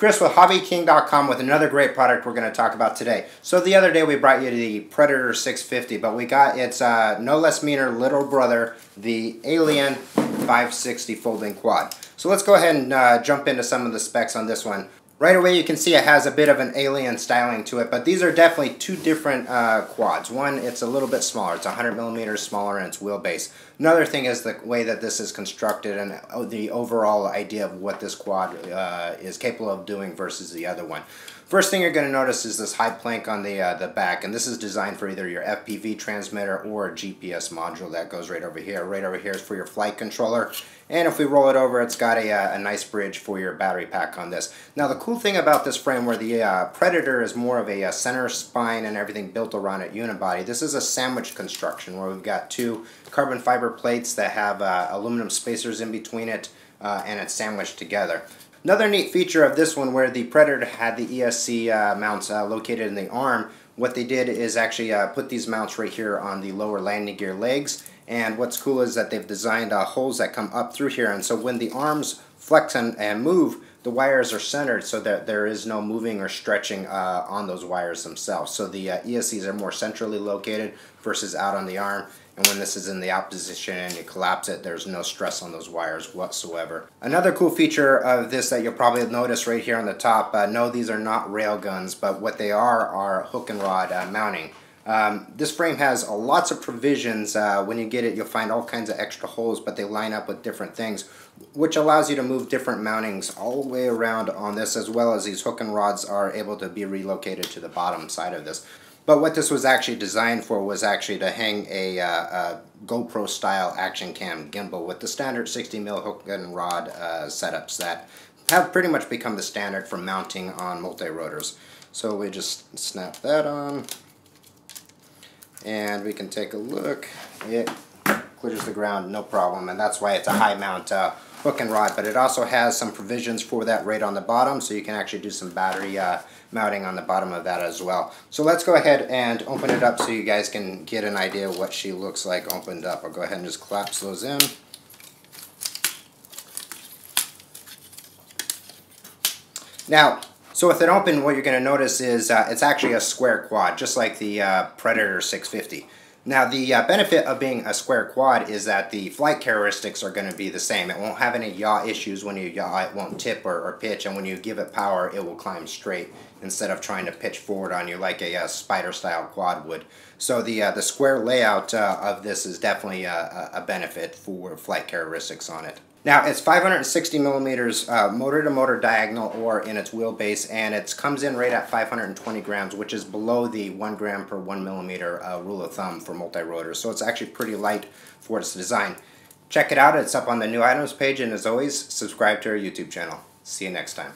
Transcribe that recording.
Chris with HobbyKing.com with another great product we're going to talk about today. So the other day we brought you the Predator 650, but we got its no less meaner little brother, the Alien 560 folding quad. So let's go ahead and jump into some of the specs on this one. Right away you can see it has a bit of an Alien styling to it, but these are definitely two different quads. One, it's a little bit smaller. It's 100 millimeters smaller in its wheelbase. Another thing is the way that this is constructed and the overall idea of what this quad is capable of doing versus the other one. First thing you're going to notice is this high plank on the back, and this is designed for either your FPV transmitter or a GPS module that goes right over here. Right over here is for your flight controller, and if we roll it over, it's got a nice bridge for your battery pack on this. Now the cool thing about this frame, where the Predator is more of a center spine and everything built around it unibody, this is a sandwich construction where we've got two carbon fiber plates that have aluminum spacers in between it, and it's sandwiched together. Another neat feature of this one, where the Predator had the ESC mounts located in the arm, what they did is actually put these mounts right here on the lower landing gear legs. And what's cool is that they've designed holes that come up through here, and so when the arms flex and move, the wires are centered so that there is no moving or stretching on those wires themselves. So the ESCs are more centrally located versus out on the arm. And when this is in the opposition and you collapse it, there's no stress on those wires whatsoever. Another cool feature of this that you'll probably notice right here on the top, no, these are not rail guns, but what they are hook and rod mounting. This frame has lots of provisions. When you get it, you'll find all kinds of extra holes, but they line up with different things, which allows you to move different mountings all the way around on this, as well as these hook and rods are able to be relocated to the bottom side of this. But what this was actually designed for was actually to hang a GoPro style action cam gimbal with the standard 60mm hook and rod setups that have pretty much become the standard for mounting on multi-rotors. So we just snap that on, and we can take a look. It clears the ground, no problem, and that's why it's a high mount hook and rod. But it also has some provisions for that right on the bottom, so you can actually do some battery mounting on the bottom of that as well. So let's go ahead and open it up so you guys can get an idea of what she looks like opened up. I'll go ahead and just collapse those in. Now, so with it open, what you're going to notice is it's actually a square quad, just like the Predator 650. Now, the benefit of being a square quad is that the flight characteristics are going to be the same. It won't have any yaw issues when you yaw. It won't tip or pitch, and when you give it power, it will climb straight instead of trying to pitch forward on you like a spider-style quad would. So the square layout of this is definitely a benefit for flight characteristics on it. Now, it's 560 millimeters motor-to-motor diagonal or in its wheelbase, and it comes in right at 520 grams, which is below the 1 gram per 1 millimeter rule of thumb for multi-rotors. So it's actually pretty light for its design. Check it out. It's up on the new items page, and as always, subscribe to our YouTube channel. See you next time.